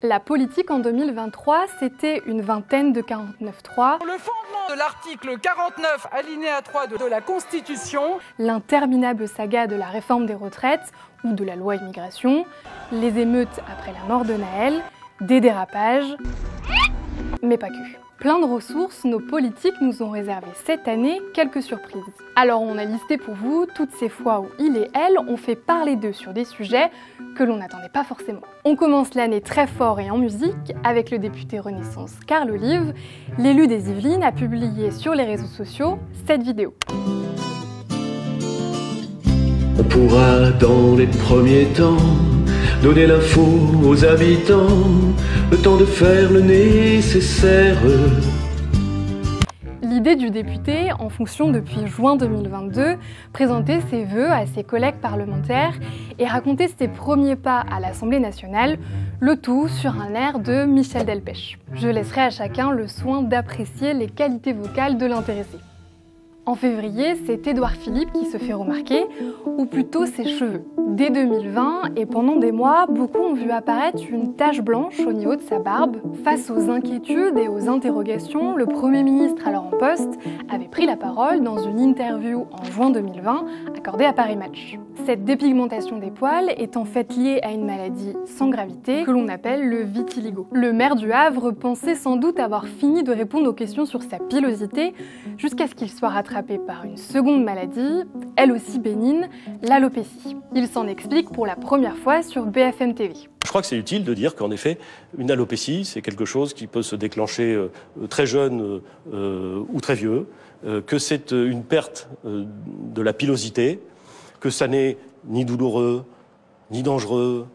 La politique en 2023, c'était une vingtaine de 49.3. Le fondement de l'article 49, alinéa 3 de la Constitution. L'interminable saga de la réforme des retraites ou de la loi immigration. Les émeutes après la mort de Naël. Des dérapages. Mais pas que. Plein de ressources, nos politiques nous ont réservé cette année quelques surprises. Alors on a listé pour vous toutes ces fois où il et elle ont fait parler d'eux sur des sujets que l'on n'attendait pas forcément. On commence l'année très fort et en musique avec le député Renaissance Carl Olive. L'élu des Yvelines a publié sur les réseaux sociaux cette vidéo. On pourra dans les premiers temps donner l'info aux habitants, le temps de faire le nécessaire. L'idée du député, en fonction depuis juin 2022, présenter ses vœux à ses collègues parlementaires et raconter ses premiers pas à l'Assemblée nationale, le tout sur un air de Michel Delpech. Je laisserai à chacun le soin d'apprécier les qualités vocales de l'intéressé. En février, c'est Édouard Philippe qui se fait remarquer, ou plutôt ses cheveux. Dès 2020, et pendant des mois, beaucoup ont vu apparaître une tache blanche au niveau de sa barbe. Face aux inquiétudes et aux interrogations, le Premier ministre alors en poste avait pris la parole dans une interview en juin 2020 accordée à Paris Match. Cette dépigmentation des poils est en fait liée à une maladie sans gravité que l'on appelle le vitiligo. Le maire du Havre pensait sans doute avoir fini de répondre aux questions sur sa pilosité jusqu'à ce qu'il soit rattrapé par une seconde maladie, elle aussi bénigne, l'alopécie. Il s'en explique pour la première fois sur BFM TV. Je crois que c'est utile de dire qu'en effet, une alopécie, c'est quelque chose qui peut se déclencher très jeune ou très vieux, que c'est une perte de la pilosité, que ça n'est ni douloureux, ni dangereux,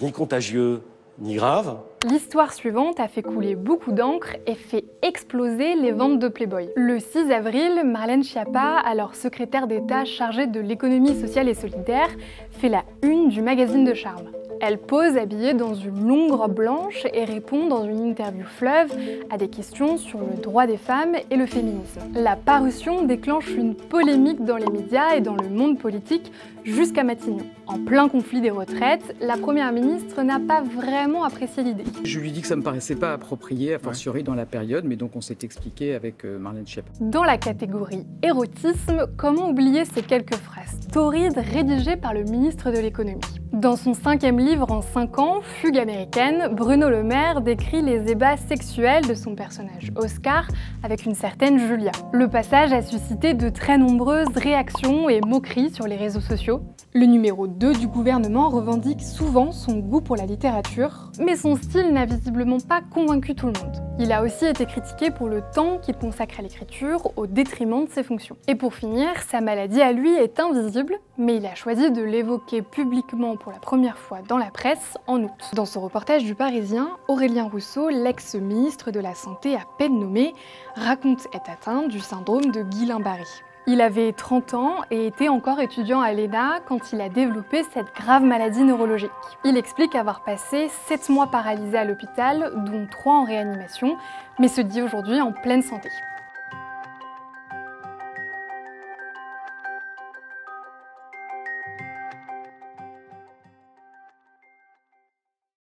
ni contagieux, ni grave. L'histoire suivante a fait couler beaucoup d'encre et fait exploser les ventes de Playboy. Le 6 avril, Marlène Schiappa, alors secrétaire d'État chargée de l'économie sociale et solidaire, fait la une du magazine de Charme. Elle pose habillée dans une longue robe blanche et répond dans une interview fleuve à des questions sur le droit des femmes et le féminisme. La parution déclenche une polémique dans les médias et dans le monde politique jusqu'à Matignon. En plein conflit des retraites, la Première ministre n'a pas vraiment apprécié l'idée. Je lui dis que ça me paraissait pas approprié, a fortiori dans la période, mais donc on s'est expliqué avec Marlène Schiappa. Dans la catégorie érotisme, comment oublier ces quelques phrases torrides rédigées par le ministre de l'économie. Dans son 5e livre en 5 ans, Fugue américaine, Bruno Le Maire décrit les ébats sexuels de son personnage Oscar avec une certaine Julia. Le passage a suscité de très nombreuses réactions et moqueries sur les réseaux sociaux. Le numéro 2 du gouvernement revendique souvent son goût pour la littérature, mais son style n'a visiblement pas convaincu tout le monde. Il a aussi été critiqué pour le temps qu'il consacre à l'écriture au détriment de ses fonctions. Et pour finir, sa maladie à lui est invisible, mais il a choisi de l'évoquer publiquement pour la première fois dans la presse en août. Dans ce reportage du Parisien, Aurélien Rousseau, l'ex-ministre de la Santé à peine nommé, raconte être atteint du syndrome de Guillain-Barré. Il avait 30 ans et était encore étudiant à l'ENA quand il a développé cette grave maladie neurologique. Il explique avoir passé 7 mois paralysé à l'hôpital, dont 3 en réanimation, mais se dit aujourd'hui en pleine santé.